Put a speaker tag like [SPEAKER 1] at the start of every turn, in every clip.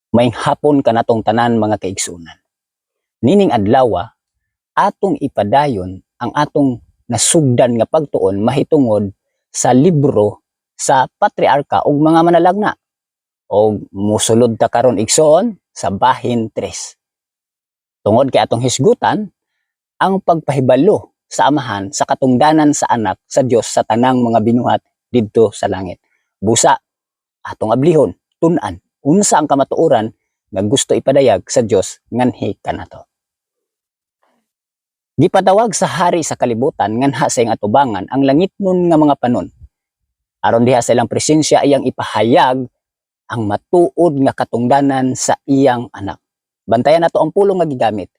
[SPEAKER 1] May hapon kanatong tanan mga kaigsunan. Nining adlaw atong ipadayon ang atong nasugdan nga pagtuon mahitungod sa libro sa patriarka ug mga manalagna. Og musulod ta karon igsoon sa bahin 3. Tungod kay atong hisgutan ang pagpahibalo sa amahan sa katungdanan sa anak sa Dios sa tanang mga binuhat didto sa langit. Busa atong ablihon, tun-an unsa ang kamatuoran nga gusto ipadayag sa Dios nganhi kanato. Gipatawag sa hari sa kalibutan nganha sa iyang atubangan ang langitnon nga mga panon. Aron diha sa ilang presensya iyang ipahayag ang matuod nga katungdanan sa iyang anak. Bantayan nato ang pulong nga gigamit.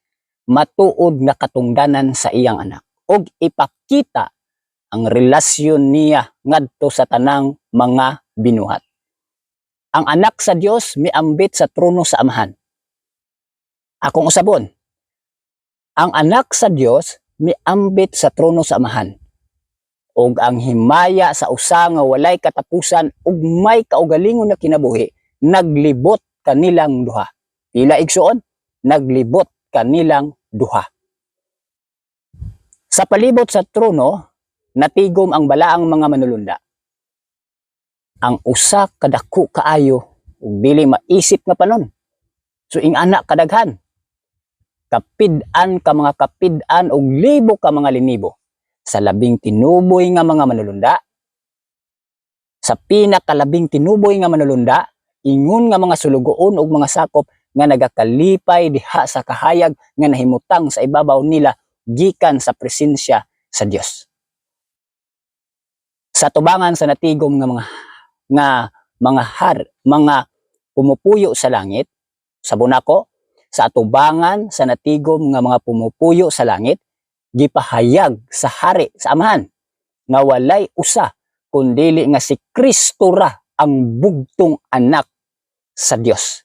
[SPEAKER 1] Matuod nga katungdanan sa iyang anak. Og ipakita ang relasyon niya ngadto sa tanang mga binuhat. Ang anak sa Dios miambit sa trono sa amahan. Akong usabon, ang anak sa Dios miambit sa trono sa amahan. Og ang himaya sa usa nga walay katapusan ug may kaugalingon na kinabuhi, naglibot kanilang duha. Pila igsuon? Naglibot kanilang duha. Sa palibot sa trono, natigom ang balaang mga manulunda. Ang usa kadako kaayo ug dili maisip nga panon. So ing anak kadaghan. Kapid-an ka mga kapid-an ug libo ka mga linibo. Sa labing tinuboy nga mga manulunda, sa pinakalabing tinuboy nga manulunda, ingon nga mga sulugoon ug mga sakop nga nagakalipay diha sa kahayag nga nahimutang sa ibabaw nila gikan sa presensya sa Dios. Sa tubangan sa natigom nga mga pumupuyo sa langit, sa bunako, sa atubangan sa natigom nga mga pumupuyo sa langit, gipahayag sa hari sa amahan nga walay usa kundili nga si Kristo ra ang bugtong anak sa Dios,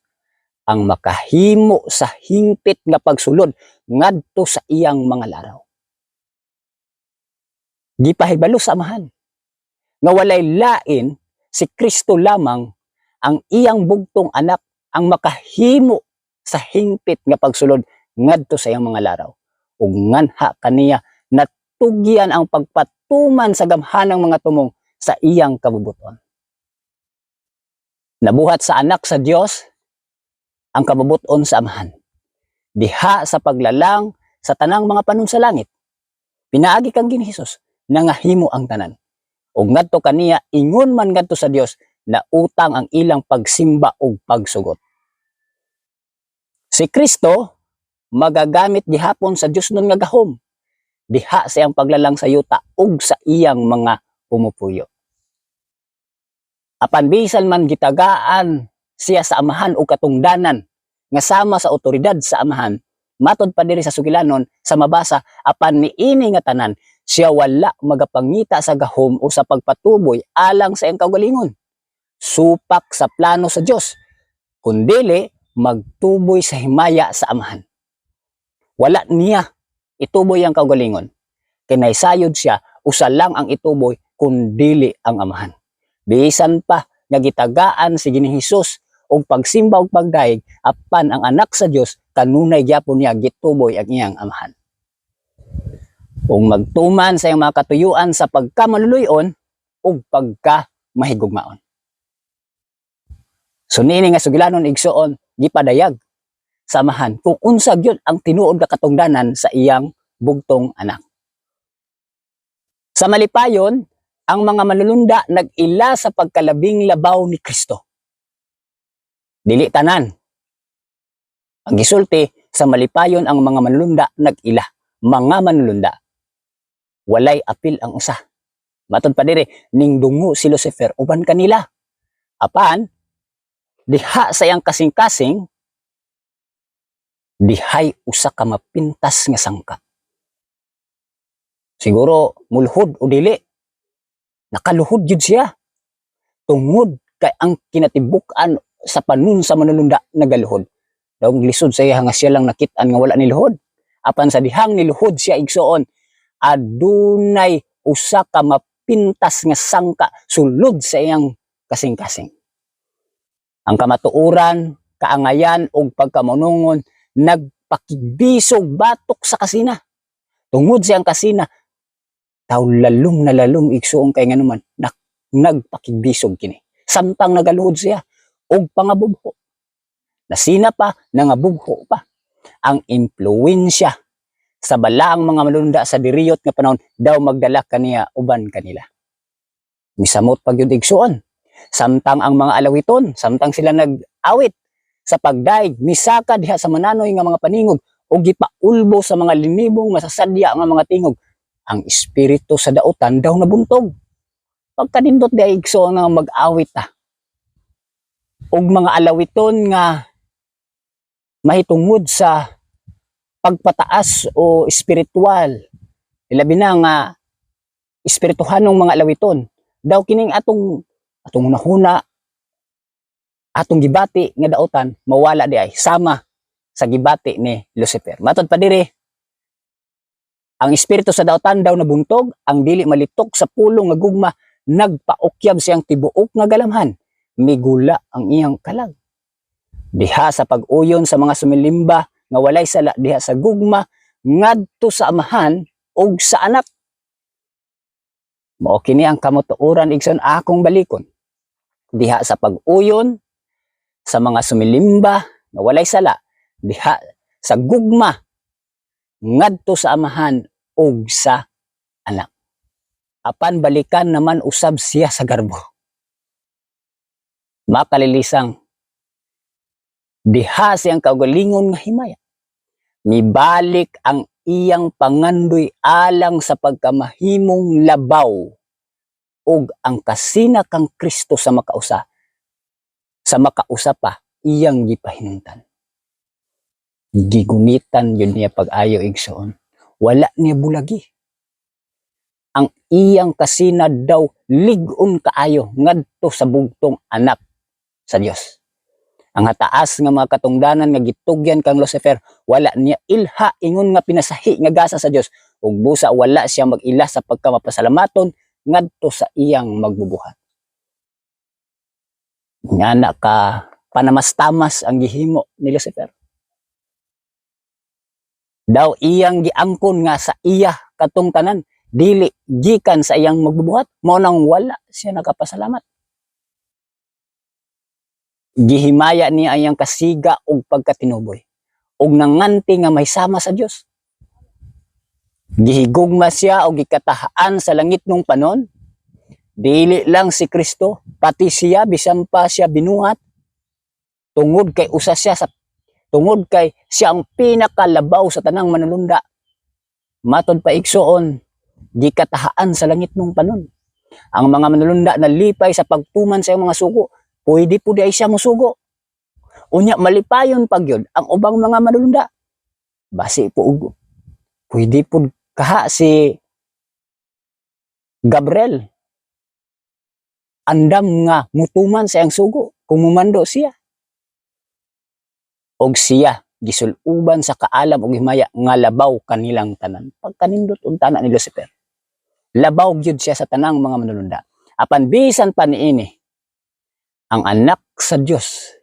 [SPEAKER 1] ang makahimo sa hingpit nga pagsulod ngadto sa iyang mga laraw. Gipahibalo sa amahan nga walay lain si Kristo lamang ang iyang bugtong anak ang makahimo sa hingpit nga pagsulod ngadto sa iyang mga laraw. Ug nganha kaniya natugyan ang pagpatuman sa gamhanang mga tumong sa iyang kabubuton. Nabuhat sa anak sa Dios ang kabubuton sa amahan. Diha sa paglalang sa tanang mga panon sa langit, pinaagi kang Gini Hesus nangahimo ang tanan. Ug ngadto kaniya ingon man ngadto sa Dios na utang ang ilang pagsimba ug pagsugot. Si Kristo magagamit gihapon sa Dios nun nga gahom diha sa iyang paglalang sa yuta ug sa iyang mga pumupuyo. Apan bisan man gitagaan siya sa amahan ug katungdanan nga sama sa otoridad sa amahan, matod pa diri sa sugilanon sa mabasa, apan niini nga tanan siya wala magapangita sa gahom o sa pagpatuboy alang sa iyang kaugalingon, supak sa plano sa Dios, kundili magtuboy sa himaya sa amahan. Wala niya ituboy ang kaugalingon. Kinaysayod siya, usa lang ang ituboy kundili ang amahan. Bisan pa nga gitagaan si Gini Hesus og pagsimba ug pagdaig, apan ang anak sa Dios kanunay gyapon niya gituboy ang iyang amahan. Kung magtuman sa iyang mga katuyuan sa pagkamaluluyon ug pagkamahigugmaon. So niini nga sugilanon igsuon gipadayag sa amahan kung unsa gyud ang tinuod nga katungdanan sa iyang bugtong anak. Sa malipayon, ang mga manulunda nag-ila sa pagkalabing labaw ni Kristo. Dili tanan. Ang gisulti sa malipayon ang mga manulunda nag-ila, mga manulunda. Walay apil ang usa. Matod pa diri ning dungo si Lucifer uban kanila. Apan diha sa iyang kasing-kasing dihay usa ka mapintas nga sangka. Siguro mulhod o dili, nakaluhod jud siya. Tungod kay ang kinatibuk-an sa panon sa manulunda nagaluhod. Daw lisod sa iya nga siya lang nakit-an nga wala ni luhod. Apan sa dihang niluhod siya igsuon, adunay usa ka mapintas nga sangka sulod sa iyang kasing-kasing. Ang kamatuoran kaangayan o pagkamunungon, nagpakigbisog batok sa kasina. Tungod siyang kasina, taw lalong na lalong igsuong kay nga naman, nagpakigbisog kini. Samtang nagaluhod siya, og pangabugho. Nasina pa, nangabugho pa. Ang impluwensya sa balaang mga manununda sa diriyot nga panahon, daw magdala kaniya uban kanila. Misamot pag yun igsuon. Samtang ang mga alawiton, samtang sila nag-awit sa pagdaig, misaka diha sa mananoy nga mga paningog, o gipaulbo sa mga linibong masasadya nga mga tingog, ang espiritu sa dautan daw nabuntog. Pagkanindot di igsuon nga mag-awit og mga alawiton nga mahitungod sa pagpataas o espiritual, ilabi na nga espirituhanong mga alawiton, daw kining atong hunahuna, atong gibati nga dautan, mawala di ay sama sa gibati ni Lucifer. Matod pa diri, ang espiritu sa dautan daw nabuntog, ang dili malitok sa pulong nga gugma, nagpaukyab siyang tibuok nga galamhan, migula ang iyang kalag. Diha sa pag-uyon sa mga sumilimba nga walay sala diha sa gugma ngadto sa amahan ug sa anak. Mao kini ang kamutuoran igsoon akong balikon. Diha sa pag-uyon sa mga sumilimba nga walay sala diha sa gugma ngadto sa amahan ug sa anak. Apan balikan naman usab siya sa garbo. Makalilisang diha siyang kaugalingon nga himaya. Mibalik ang iyang pangandoy alang sa pagkamahimong labaw ug ang kasina kang Kristo sa makausa. Sa makausa pa iyang gipahinungtan. Gigunitan yun niya pag-ayo igsoon. Wala niya bulagi. Ang iyang kasina daw lig-on kaayo ngadto sa bugtong anak sa Dios. Ang hataas nga mga katungdanan nga gitugyan kang Lucifer, wala niya ilha ingon nga pinasahi nga gasa sa Dios, ug busa wala siya mag-ila sa pagkamapasalamaton ngadto sa iyang magbubuhat. Ngana ka panamastamas ang gihimo ni Lucifer. Daw iyang giangkon nga sa iya katong tanan, dili gikan sa iyang magbubuhat, mao nang wala siya nakapasalamat. Gihimaya niya iyang kasiga ug pagkatinuboy ug nanganti nga may sama sa Dios. Gihigugma siya og gikatahaan sa langit nung panon. Dili lang si Kristo, pati siya bisan pa siya binuhat. Tungod kay siya ang pinakalabaw sa tanang manulunda. Matod pa igsoon, gikatahaan sa langit nung panon. Ang mga manulunda na lipay sa pagtuman sa iyong mga sugo, pwede po di ay siya musugo. Unya malipayon pagyod ang ubang mga manulunda. Basi po ugo. Pwede po kaha si Gabriel. Andam nga mutuman sa iyang sugo kung mumando siya. Og siya gisuluban sa kaalam og himaya nga labaw kanilang tanan. Pagkanindot untana ni Lucifer, labaw gyud siya sa tanang mga manulunda. Apan bisan pa niini, ang anak sa Dios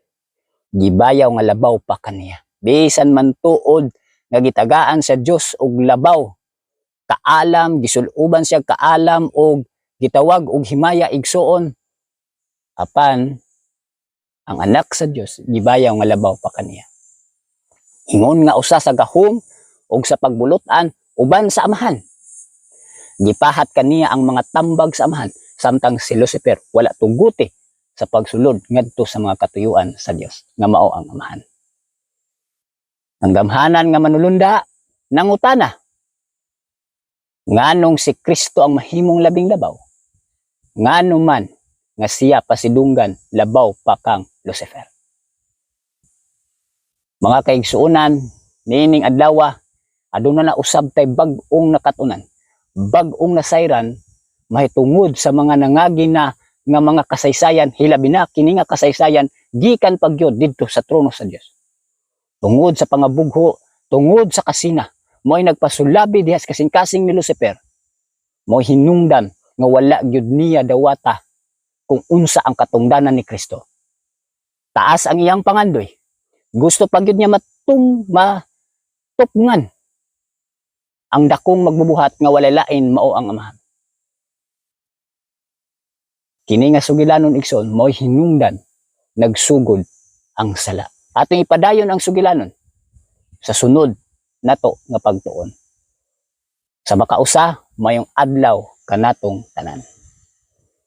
[SPEAKER 1] gibayaw nga labaw pa kaniya. Bisan man tuod nga gitagaan sa Dios og labaw, kaalam, gisuluban siya kaalam og gitawag og himaya igsuon. Apan ang anak sa Dios gibayaw nga labaw pa kaniya. Ingon nga usa sa gahom ug sa pagbulutan uban sa amahan. Gipahat kaniya ang mga tambag sa amahan, samtang si Lucifer wala tuguti sa pagsulod ngadto sa mga katuyuan sa Dios nga mao ang amahan. Ang gamhanan nga manulunda nangutana, nganong si Kristo ang mahimong labing labaw? Ngano man nga siya pasidunggan labaw pa kang Lucifer? Mga kaigsuonan, nining adlaw aduna na usab tay bag-ong nakatunan, bag-ong nasayran mahitungod sa mga nangagi na nga mga kasaysayan, hilabi na kini nga kasaysayan gikan pagyod didto sa trono sa Dios. Tungod sa pangabugho, tungod sa kasina, mo'y nagpasulabi diha sa kasing-kasing ni Lucifer. Mo'y hinungdan nga wala gyud niya dawata kung unsa ang katungdanan ni Kristo. Taas ang iyang pangandoy, Gusto pa gyud niya matupngan ang dakong magbubuhat nga walay lain mao ang amahan. Kini nga sugilanon igsoon mao'y hinungdan nagsugod ang sala. Ating ipadayon ang sugilanon sa sunod nato nga pagtuon. Sa makausa mayong adlaw kanatong tanan.